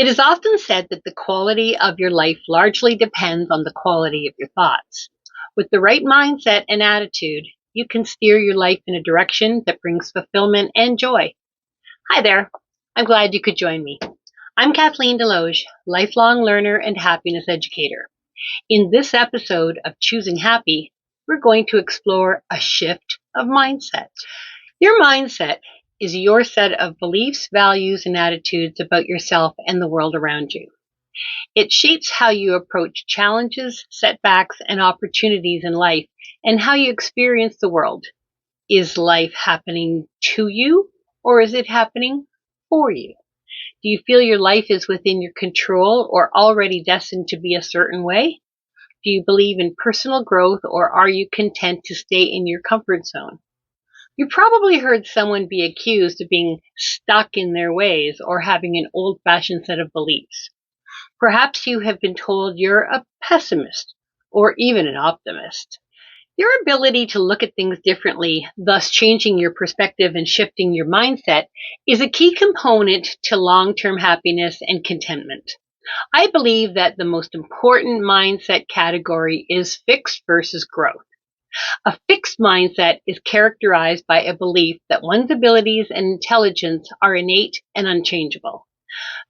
It is often said that the quality of your life largely depends on the quality of your thoughts. With the right mindset and attitude, you can steer your life in a direction that brings fulfillment and joy. Hi there. I'm glad you could join me. I'm Kathleen Deloge, lifelong learner and happiness educator. In this episode of Choosing Happy, we're going to explore a shift of mindset. Your mindset is your set of beliefs, values, and attitudes about yourself and the world around you. It shapes how you approach challenges, setbacks, and opportunities in life and how you experience the world. Is life happening to you or is it happening for you? Do you feel your life is within your control or already destined to be a certain way? Do you believe in personal growth or are you content to stay in your comfort zone? You probably heard someone be accused of being stuck in their ways or having an old-fashioned set of beliefs. Perhaps you have been told you're a pessimist or even an optimist. Your ability to look at things differently, thus changing your perspective and shifting your mindset, is a key component to long-term happiness and contentment. I believe that the most important mindset category is fixed versus growth. A fixed mindset is characterized by a belief that one's abilities and intelligence are innate and unchangeable.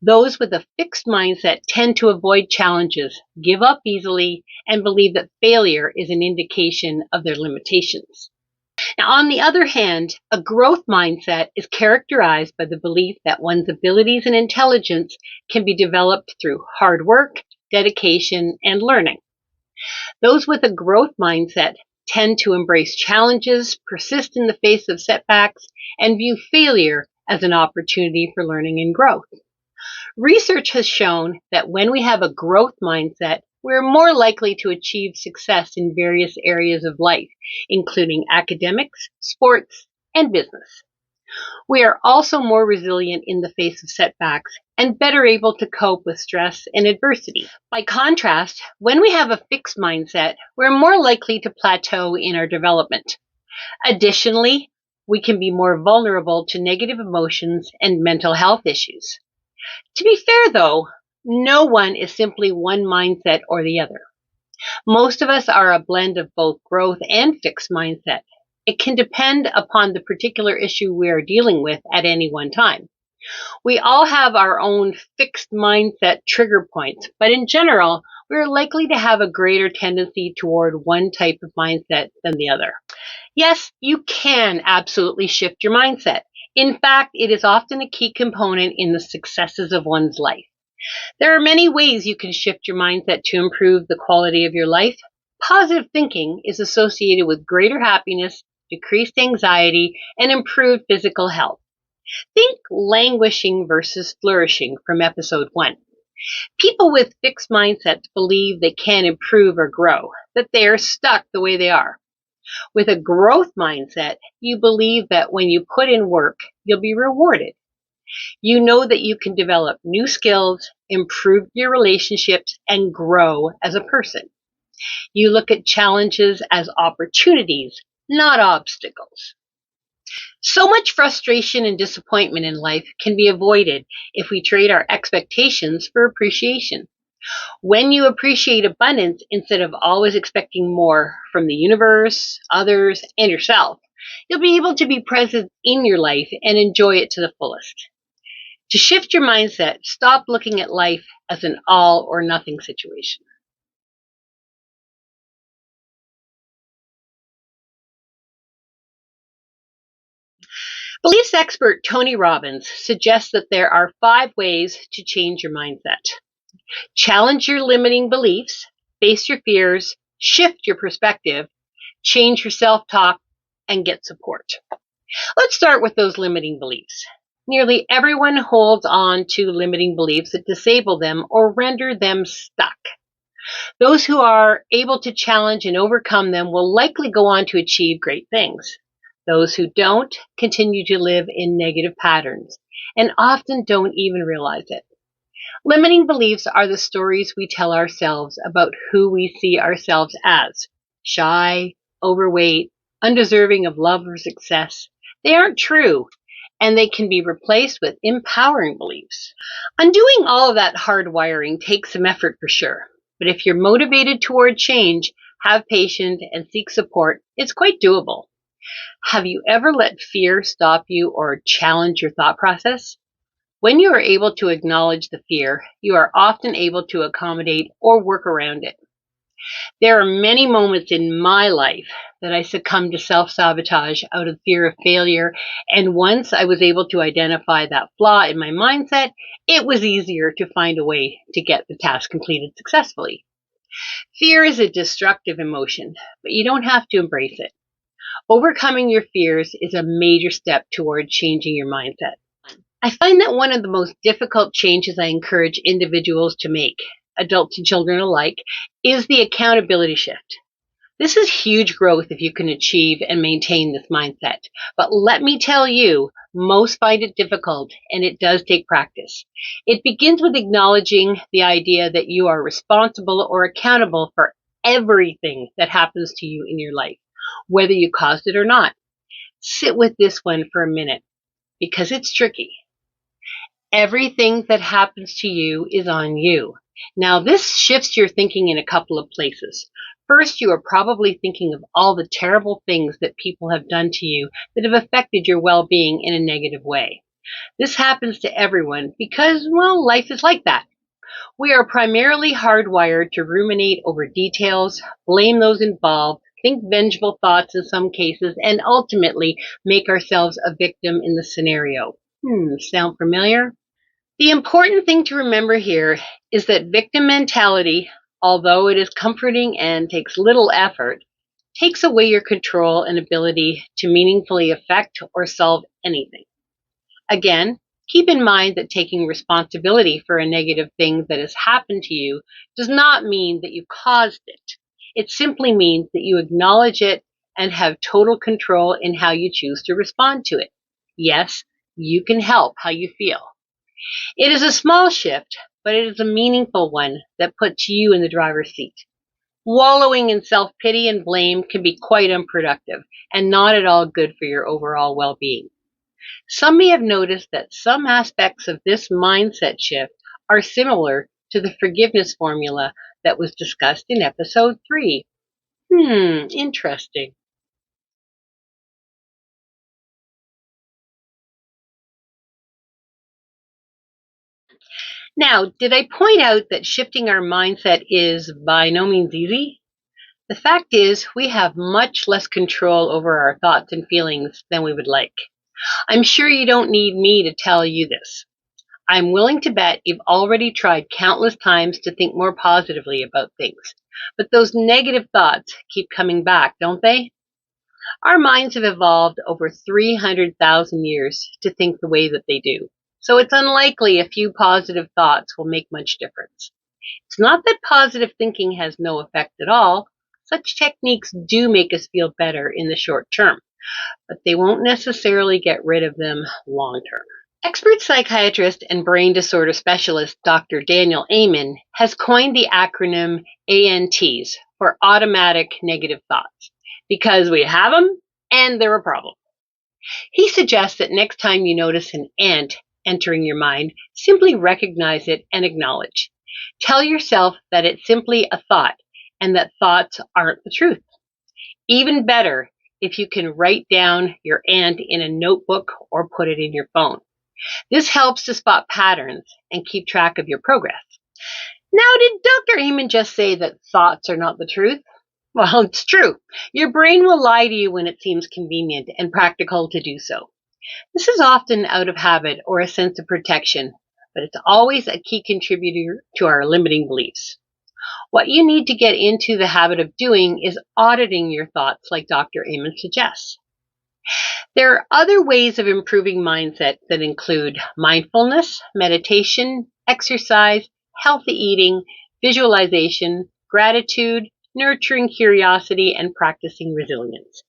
Those with a fixed mindset tend to avoid challenges, give up easily, and believe that failure is an indication of their limitations. Now, on the other hand, a growth mindset is characterized by the belief that one's abilities and intelligence can be developed through hard work, dedication, and learning. Those with a growth mindset tend to embrace challenges, persist in the face of setbacks, and view failure as an opportunity for learning and growth. Research has shown that when we have a growth mindset, we're more likely to achieve success in various areas of life, including academics, sports, and business. We are also more resilient in the face of setbacks and better able to cope with stress and adversity. By contrast, when we have a fixed mindset, we're more likely to plateau in our development. Additionally, we can be more vulnerable to negative emotions and mental health issues. To be fair, though, no one is simply one mindset or the other. Most of us are a blend of both growth and fixed mindset. It can depend upon the particular issue we are dealing with at any one time. We all have our own fixed mindset trigger points, but in general, we are likely to have a greater tendency toward one type of mindset than the other. Yes, you can absolutely shift your mindset. In fact, it is often a key component in the successes of one's life. There are many ways you can shift your mindset to improve the quality of your life. Positive thinking is associated with greater happiness, decreased anxiety, and improved physical health. Think languishing versus flourishing from episode 1. People with fixed mindsets believe they can't improve or grow, that they are stuck the way they are. With a growth mindset, you believe that when you put in work, you'll be rewarded. You know that you can develop new skills, improve your relationships, and grow as a person. You look at challenges as opportunities, not obstacles. So much frustration and disappointment in life can be avoided if we trade our expectations for appreciation. When you appreciate abundance instead of always expecting more from the universe, others, and yourself, you'll be able to be present in your life and enjoy it to the fullest. To shift your mindset, stop looking at life as an all or nothing situation. Beliefs expert Tony Robbins suggests that there are 5 ways to change your mindset. Challenge your limiting beliefs, face your fears, shift your perspective, change your self-talk, and get support. Let's start with those limiting beliefs. Nearly everyone holds on to limiting beliefs that disable them or render them stuck. Those who are able to challenge and overcome them will likely go on to achieve great things. Those who don't continue to live in negative patterns and often don't even realize it. Limiting beliefs are the stories we tell ourselves about who we see ourselves as: shy, overweight, undeserving of love or success. They aren't true, and they can be replaced with empowering beliefs. Undoing all of that hardwiring takes some effort for sure, but if you're motivated toward change, have patience, and seek support, it's quite doable. Have you ever let fear stop you or challenge your thought process? When you are able to acknowledge the fear, you are often able to accommodate or work around it. There are many moments in my life that I succumbed to self sabotage out of fear of failure. And once I was able to identify that flaw in my mindset, it was easier to find a way to get the task completed successfully. Fear is a destructive emotion, but you don't have to embrace it. Overcoming your fears is a major step toward changing your mindset. I find that one of the most difficult changes I encourage individuals to make, adults and children alike, is the accountability shift. This is huge growth if you can achieve and maintain this mindset. But let me tell you, most find it difficult, and it does take practice. It begins with acknowledging the idea that you are responsible or accountable for everything that happens to you in your life, whether you caused it or not. Sit with this one for a minute because it's tricky. Everything that happens to you is on you. Now, this shifts your thinking in a couple of places. First, you are probably thinking of all the terrible things that people have done to you that have affected your well-being in a negative way. This happens to everyone because, well, life is like that. We are primarily hardwired to ruminate over details, blame those involved, think vengeful thoughts in some cases, and ultimately make ourselves a victim in the scenario. Sound familiar? The important thing to remember here is that victim mentality, although it is comforting and takes little effort, takes away your control and ability to meaningfully affect or solve anything. Again, keep in mind that taking responsibility for a negative thing that has happened to you does not mean that you caused it. It simply means that you acknowledge it and have total control in how you choose to respond to it. Yes, you can help how you feel. It is a small shift, but it is a meaningful one that puts you in the driver's seat. Wallowing in self-pity and blame can be quite unproductive and not at all good for your overall well-being. Some may have noticed that some aspects of this mindset shift are similar to the forgiveness formula that was discussed in episode 3. Interesting. Now, did I point out that shifting our mindset is by no means easy? The fact is, we have much less control over our thoughts and feelings than we would like. I'm sure you don't need me to tell you this. I'm willing to bet you've already tried countless times to think more positively about things. But those negative thoughts keep coming back, don't they? Our minds have evolved over 300,000 years to think the way that they do. So it's unlikely a few positive thoughts will make much difference. It's not that positive thinking has no effect at all. Such techniques do make us feel better in the short term, but they won't necessarily get rid of them long term. Expert psychiatrist and brain disorder specialist Dr. Daniel Amen has coined the acronym ANTs for automatic negative thoughts because we have them and they're a problem. He suggests that next time you notice an ant entering your mind, simply recognize it and acknowledge. Tell yourself that it's simply a thought and that thoughts aren't the truth. Even better, if you can write down your ant in a notebook or put it in your phone. This helps to spot patterns and keep track of your progress. Now, did Dr. Amen just say that thoughts are not the truth? Well, it's true. Your brain will lie to you when it seems convenient and practical to do so. This is often out of habit or a sense of protection, but it's always a key contributor to our limiting beliefs. What you need to get into the habit of doing is auditing your thoughts like Dr. Amen suggests. There are other ways of improving mindset that include mindfulness, meditation, exercise, healthy eating, visualization, gratitude, nurturing curiosity, and practicing resilience.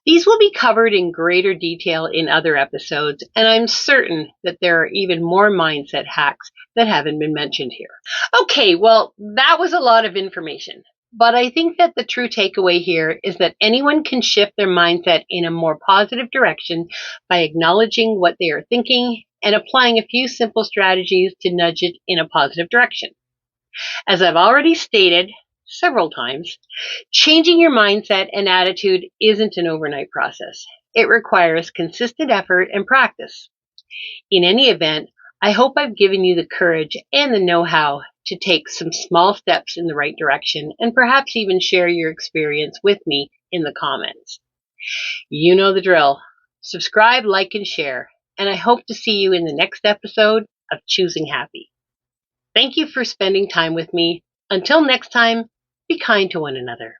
These will be covered in greater detail in other episodes, and I'm certain that there are even more mindset hacks that haven't been mentioned here. Okay, well, that was a lot of information. But I think that the true takeaway here is that anyone can shift their mindset in a more positive direction by acknowledging what they are thinking and applying a few simple strategies to nudge it in a positive direction. As I've already stated several times, changing your mindset and attitude isn't an overnight process. It requires consistent effort and practice. In any event, I hope I've given you the courage and the know-how to take some small steps in the right direction and perhaps even share your experience with me in the comments. You know the drill. Subscribe, like, and share. And I hope to see you in the next episode of Choosing Happy. Thank you for spending time with me. Until next time, be kind to one another.